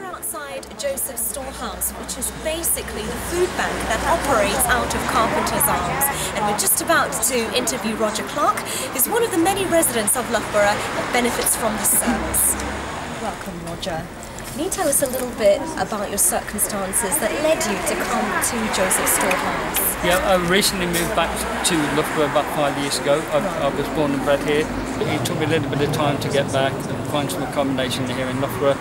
outside Joseph's storehouse, which is basically the food bank that operates out of Carpenters Arms. And we're just about to interview Roger Clark, who's one of the many residents of Loughborough that benefits from this service. Welcome, Roger. Can you tell us a little bit about your circumstances that led you to come to Joseph's storehouse? Yeah, I recently moved back to Loughborough about 5 years ago. I was born and bred here. It took me a little bit of time to get back and find some accommodation here in Loughborough.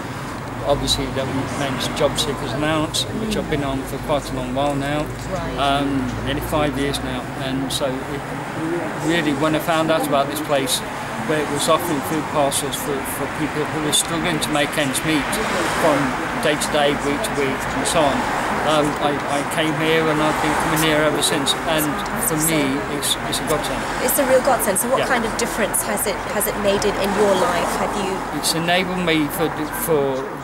Obviously, that means job seekers allowance, which I've been on for quite a long while now, nearly 5 years now. And so, really, when I found out about this place, where it was offering food parcels for people who were struggling to make ends meet from day to day, week to week, and so on, I came here and I've been coming here ever since. And for me, it's a godsend. It's a real godsend. So, what kind of difference has it made in your life? Have you? It's enabled me for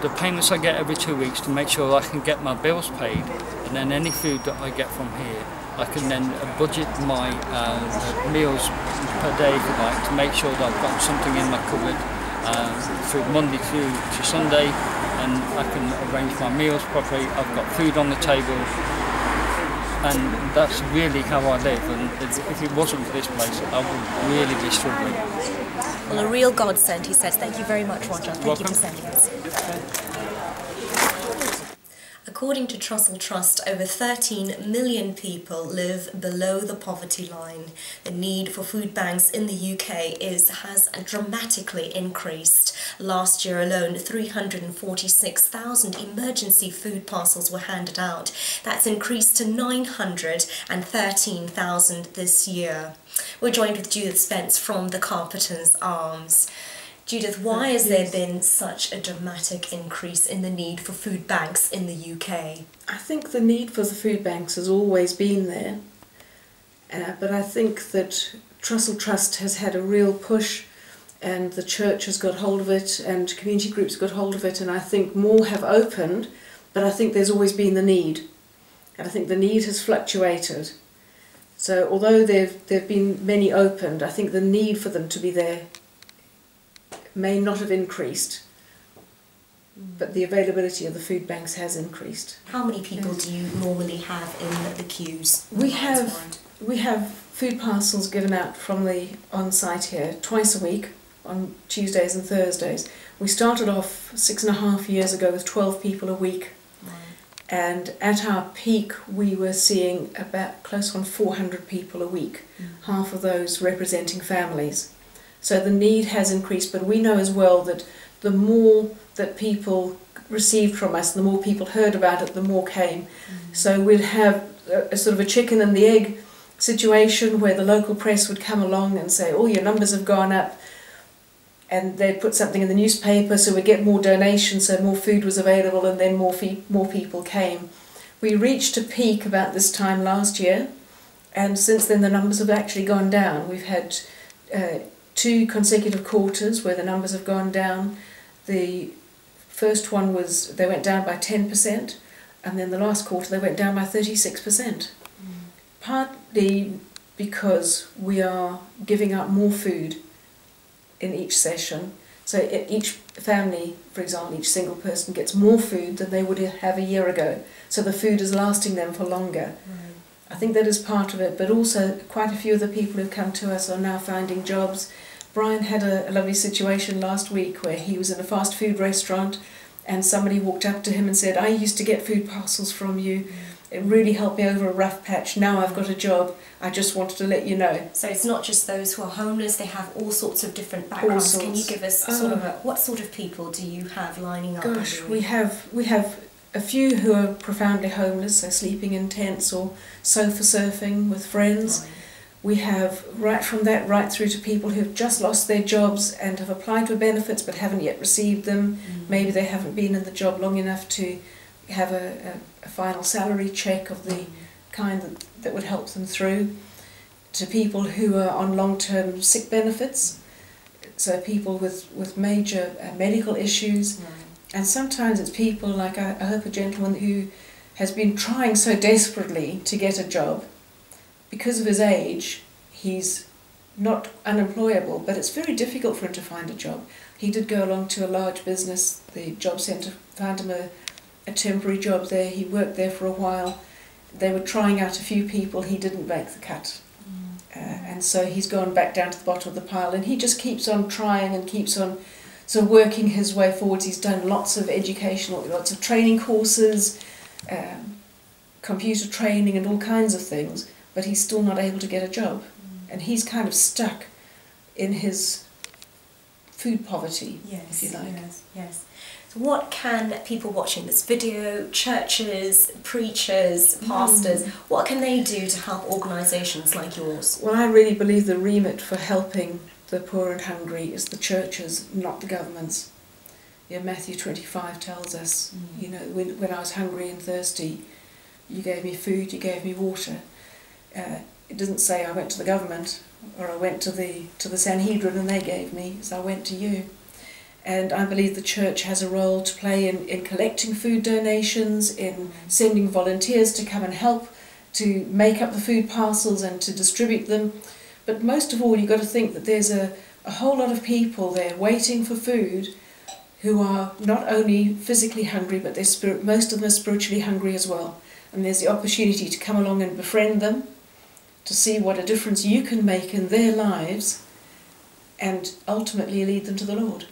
the payments I get every 2 weeks to make sure I can get my bills paid, and then any food that I get from here, I can then budget my meals per day, if you like, to make sure that I've got something in my cupboard through Monday through to Sunday, and I can arrange my meals properly. I've got food on the table, and that's really how I live. And if it wasn't for this place, I would really be struggling. Well, a real godsend, he says. Thank you very much, Roger. Thank you for sending us. According to Trussell Trust, over 13 million people live below the poverty line. The need for food banks in the UK has dramatically increased. Last year alone, 346,000 emergency food parcels were handed out. That's increased to 913,000 this year. We're joined with Judith Spence from the Carpenters Arms. Judith, why has there been such a dramatic increase in the need for food banks in the UK? I think the need for the food banks has always been there, but I think that Trussell Trust has had a real push, and the church has got hold of it, and community groups got hold of it, and I think more have opened, but I think there's always been the need, and I think the need has fluctuated. So although there've been many opened, I think the need for them to be there may not have increased, but the availability of the food banks has increased. How many people do you normally have in the queues? We have food parcels given out from the on-site here twice a week, on Tuesdays and Thursdays. We started off 6.5 years ago with 12 people a week, and at our peak we were seeing about close on 400 people a week, half of those representing families. So the need has increased, but we know as well that the more that people received from us, the more people heard about it, the more came. So we'd have a sort of a chicken and the egg situation where the local press would come along and say, oh, your numbers have gone up, and they'd put something in the newspaper, so we'd get more donations, so more food was available, and then more people came. We reached a peak about this time last year, and since then the numbers have actually gone down. We've had 2 consecutive quarters where the numbers have gone down. The first one was they went down by 10%, and then the last quarter they went down by 36%. Partly because we are giving out more food in each session. So each family, for example, each single person gets more food than they would have a year ago. So the food is lasting them for longer. I think that is part of it, but also quite a few of the people who've come to us are now finding jobs. Brian had a lovely situation last week where he was in a fast food restaurant and somebody walked up to him and said, I used to get food parcels from you. It really helped me over a rough patch. Now I've got a job. I just wanted to let you know. So it's not just those who are homeless, they have all sorts of different backgrounds. Can you give us what sort of people do you have lining up? Gosh, we have a few who are profoundly homeless, so sleeping in tents or sofa surfing with friends. We have right from that right through to people who have just lost their jobs and have applied for benefits but haven't yet received them. Maybe they haven't been in the job long enough to have a final salary check of the kind that would help them through. To people who are on long-term sick benefits, so people with major medical issues. And sometimes it's people like, I hope a gentleman who has been trying so desperately to get a job. Because of his age, he's not unemployable, but it's very difficult for him to find a job. He did go along to a large business, the job centre found him a temporary job there. He worked there for a while. They were trying out a few people. He didn't make the cut. And so he's gone back down to the bottom of the pile, and he just keeps on trying and keeps on sort of working his way forwards. He's done lots of training courses, computer training and all kinds of things, but he's still not able to get a job. And he's kind of stuck in his food poverty, if you like. Yes. So what can people watching this video, churches, preachers, pastors, what can they do to help organisations like yours? Well, I really believe the remit for helping the poor and hungry is the churches, not the governments. Matthew 25 tells us, when I was hungry and thirsty, you gave me food, you gave me water. It doesn't say I went to the government or I went to the Sanhedrin and they gave me, so I went to you. And I believe the church has a role to play in collecting food donations, in sending volunteers to come and help to make up the food parcels and to distribute them. But most of all, you've got to think that there's a whole lot of people there waiting for food who are not only physically hungry, but most of them are spiritually hungry as well. And there's the opportunity to come along and befriend them, to see what a difference you can make in their lives, and ultimately lead them to the Lord.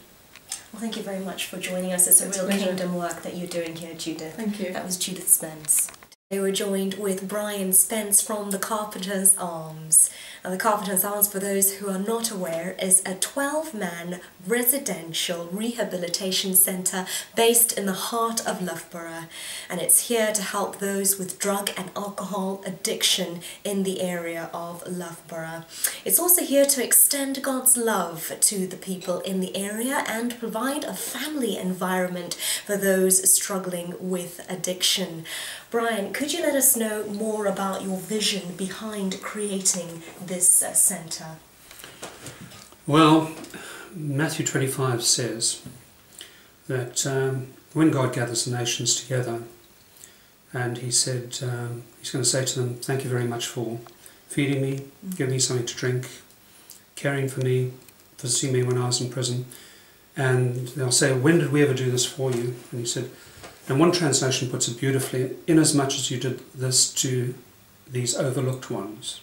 Well, thank you very much for joining us. It's a real kingdom work that you're doing here, Judith. Thank you. That was Judith Spence. They were joined with Bryan Spence from the Carpenters Arms. And the Carpenters Arms, for those who are not aware, is a 12-man residential rehabilitation centre based in the heart of Loughborough. And it's here to help those with drug and alcohol addiction in the area of Loughborough. It's also here to extend God's love to the people in the area and provide a family environment for those struggling with addiction. Brian, could you let us know more about your vision behind creating this centre? Well, Matthew 25 says that when God gathers the nations together, and he said, he's going to say to them, thank you very much for feeding me, giving me something to drink, caring for me, visiting me when I was in prison. And they'll say, when did we ever do this for you? And he said, and one translation puts it beautifully, inasmuch as you did this to these overlooked ones.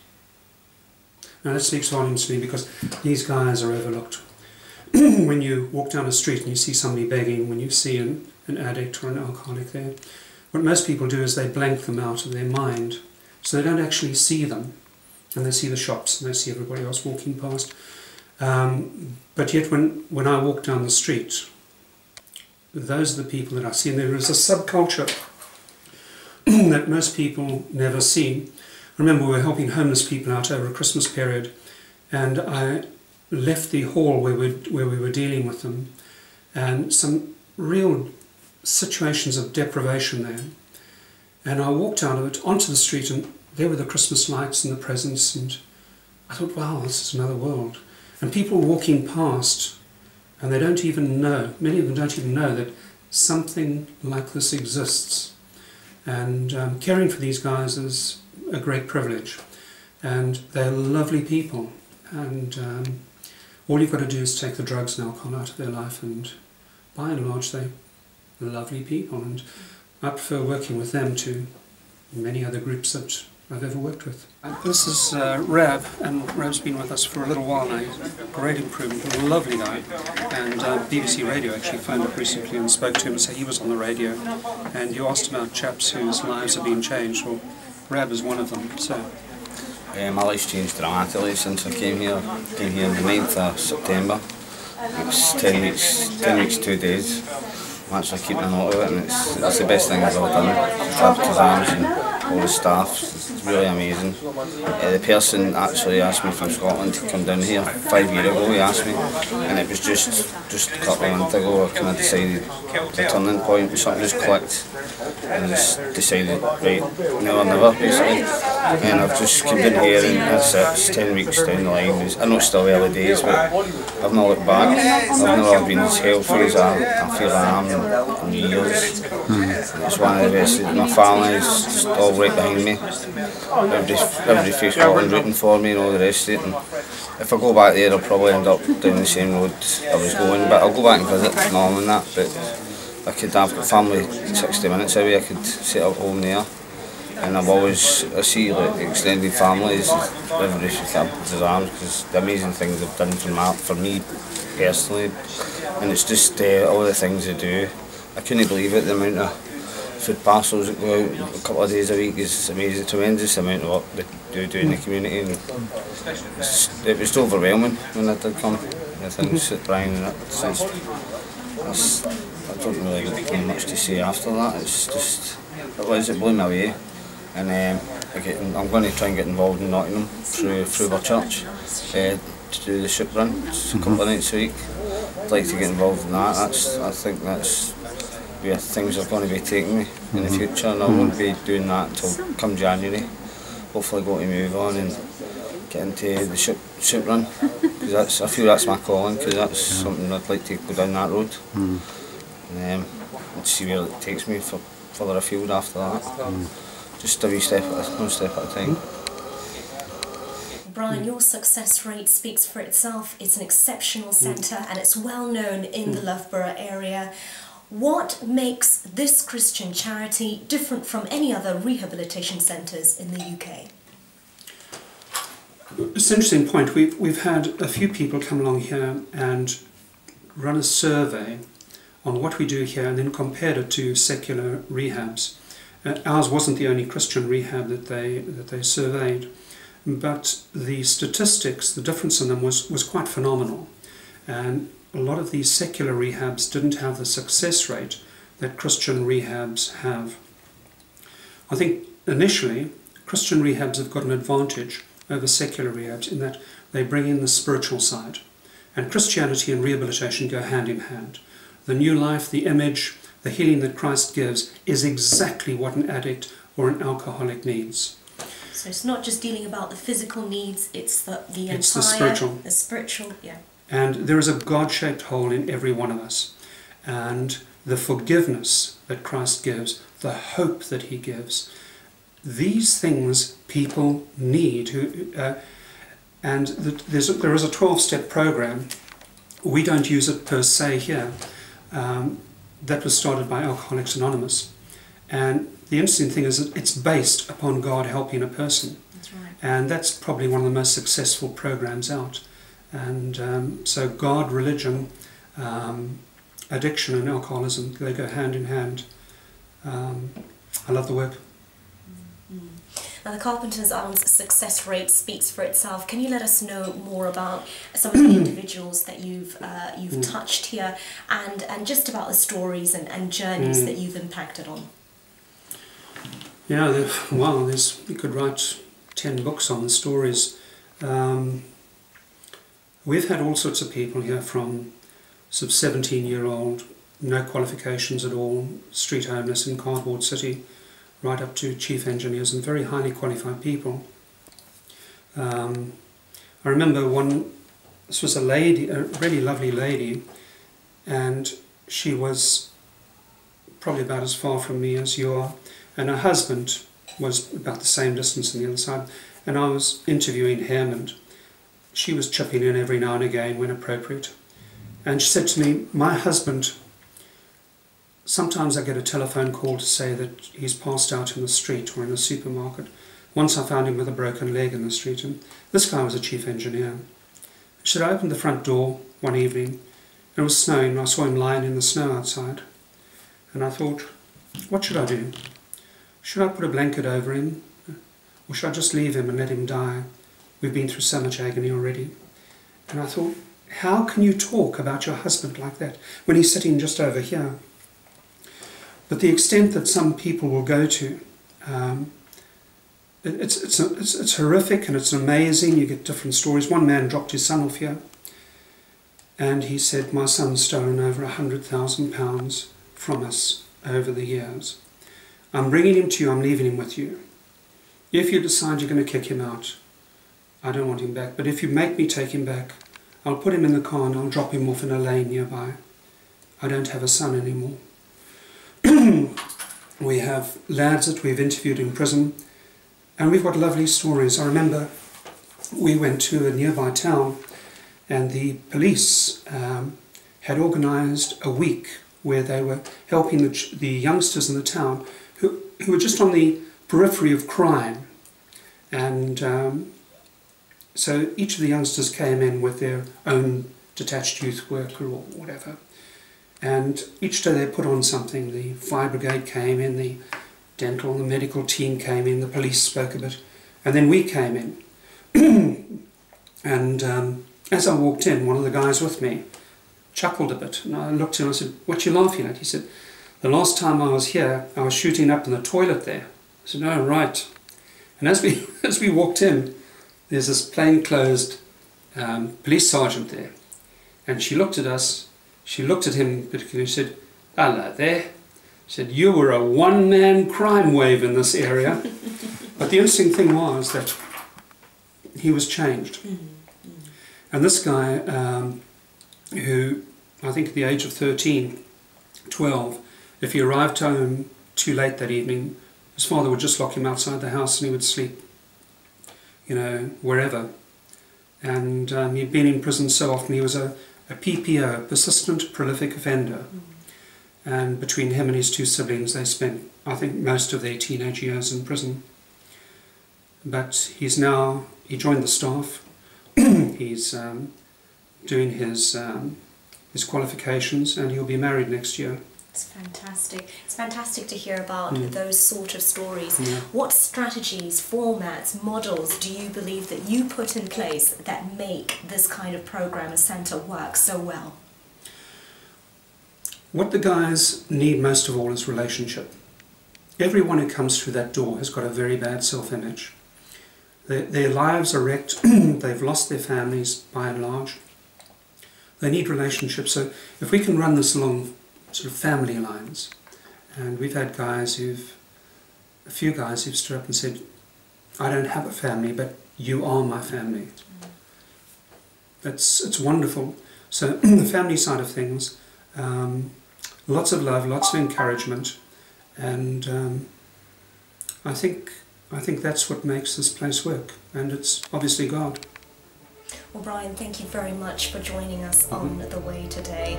Now that speaks volumes to me, because these guys are overlooked. When you walk down a street and you see somebody begging, when you see an addict or an alcoholic there, what most people do is they blank them out of their mind, so they don't actually see them, and they see the shops and they see everybody else walking past. But yet when I walk down the street, those are the people that I see, and there is a subculture that most people never see. I remember we were helping homeless people out over a Christmas period, and I left the hall where we were dealing with them, and some real situations of deprivation there. And I walked out of it onto the street, and there were the Christmas lights and the presents, and I thought, wow, this is another world. And people walking past, and they don't even know, many of them don't even know that something like this exists. And caring for these guys is a great privilege. And they're lovely people. And all you've got to do is take the drugs and alcohol out of their life, and by and large they're lovely people. And I prefer working with them to many other groups that I've ever worked with. This is Rab, and Rab's been with us for a little while now. He's a great improvement, a lovely guy. And BBC Radio actually phoned up recently and spoke to him and said he was on the radio. And you asked about chaps whose lives have been changed. Well, Rab is one of them. So. My life's changed dramatically since I came here. I came here on the 9th of September. It was 10 weeks, 2 days. I'm actually keeping a note of it, and it's the best thing I've ever done. Carpenters Arms and all the staff, it's really amazing. The person actually asked me from Scotland to come down here 5 years ago, he asked me, and it was just a couple of months ago I kind of decided the turning point, something just clicked, and I just decided, right, now or never, basically. And I've just come down here, and that's it, it's 10 weeks down the line. I know it's still early days, but I've not looked back. I've never been as healthy as I feel I am in years. It's one of the best. My family is just all right behind me. Everybody from Scotland rooting for me and all the rest of it. And if I go back there, I'll probably end up down the same road I was going. But I'll go back and visit mum and that. But I've got family 60 minutes away, I could set up home there. And I see like extended families every through Carpenters Arms, because the amazing things they've done for me personally, and it's just all the things they do. I couldn't believe it, the amount of food parcels that go out a couple of days a week is amazing, tremendous amount of work they do in the community, and it was overwhelming when I did come. The things that Brian and I don't really have much to say after that. It's just, it blew me away. And I'm going to try and get involved in Nottingham through our church to do the ship run. It's a couple of nights a week. I'd like to get involved in that. I think that's where things are going to be taking me in the future, and I won't be doing that until come January. Hopefully going to move on and get into the ship run, because I feel that's my calling, because that's something I'd like to go down that road and see where it takes me further afield after that. Just a wee step, one step at a time. Brian, your success rate speaks for itself. It's an exceptional centre and it's well known in the Loughborough area. What makes this Christian charity different from any other rehabilitation centres in the UK? It's an interesting point. We've had a few people come along here and run a survey on what we do here and then compared it to secular rehabs. Ours wasn't the only Christian rehab that they surveyed, but the statistics, the difference in them was quite phenomenal. And a lot of these secular rehabs didn't have the success rate that Christian rehabs have. I think initially Christian rehabs have got an advantage over secular rehabs in that they bring in the spiritual side. And Christianity and rehabilitation go hand in hand. The new life, the image, the healing that Christ gives is exactly what an addict or an alcoholic needs. So it's not just dealing about the physical needs, it's the spiritual, yeah. And there is a God-shaped hole in every one of us. And the forgiveness that Christ gives, the hope that he gives, these things people need. And there is a 12-step program. We don't use it per se here. That was started by Alcoholics Anonymous. And the interesting thing is that it's based upon God helping a person. That's right. And that's probably one of the most successful programs out. And so God, religion, addiction and alcoholism, they go hand in hand. I love the work. Now the Carpenters Arms success rate speaks for itself. Can you let us know more about some of the individuals that you've touched here, and just about the stories and journeys that you've impacted on? Yeah, we could write 10 books on the stories. We've had all sorts of people here, from sort of 17-year-old, no qualifications at all, street homeless in Cardboard City, right up to chief engineers and very highly qualified people. I remember this was a lady, a really lovely lady, and she was probably about as far from me as you are, and her husband was about the same distance on the other side, and I was interviewing him, and she was chipping in every now and again when appropriate. And she said to me, my husband, sometimes I get a telephone call to say that he's passed out in the street or in the supermarket. Once I found him with a broken leg in the street, and this guy was a chief engineer. She said, I opened the front door one evening, and it was snowing, and I saw him lying in the snow outside. And I thought, what should I do? Should I put a blanket over him, or should I just leave him and let him die? We've been through so much agony already. And I thought, how can you talk about your husband like that when he's sitting just over here? But the extent that some people will go to, it's horrific and it's amazing. You get different stories. One man dropped his son off here, and he said, my son's stolen over £100,000 from us over the years. I'm bringing him to you, I'm leaving him with you. If you decide you're going to kick him out, I don't want him back. But if you make me take him back, I'll put him in the car and I'll drop him off in a lane nearby. I don't have a son anymore. We have lads that we've interviewed in prison, and we've got lovely stories. I remember we went to a nearby town, and the police had organised a week where they were helping the youngsters in the town who were just on the periphery of crime. And so each of the youngsters came in with their own detached youth worker or whatever. And each day they put on something. The fire brigade came in, the dental and the medical team came in, the police spoke a bit, and then we came in. And as I walked in, one of the guys with me chuckled a bit, and I looked at him and I said, "What you laughing at?" He said, "The last time I was here, I was shooting up in the toilet there." I said, "Oh, right." And as we walked in, there's this plainclothes police sergeant there, and she looked at us, she looked at him particularly, and said, "Hello there." She said, "You were a one-man crime wave in this area." But the interesting thing was that he was changed. And this guy, who I think at the age of 13, 12, if he arrived home too late that evening, his father would just lock him outside the house and he would sleep, you know, wherever. And he'd been in prison so often. He was a PPO, a persistent prolific offender. And between him and his two siblings, they spent, I think, most of their teenage years in prison. But he joined the staff. He's doing his qualifications, and he'll be married next year. It's fantastic. It's fantastic to hear about those sort of stories. Yeah. What strategies, formats, models do you believe that you put in place that make this kind of program, a centre, work so well? What the guys need most of all is relationship. Everyone who comes through that door has got a very bad self-image. Their lives are wrecked, they've lost their families by and large. They need relationships. So if we can run this along sort of family lines, and we've had a few guys who've stood up and said, "I don't have a family, but you are my family." It's wonderful. So the family side of things, lots of love, lots of encouragement, and I think that's what makes this place work, and it's obviously God. Well, Brian, thank you very much for joining us on The Way today.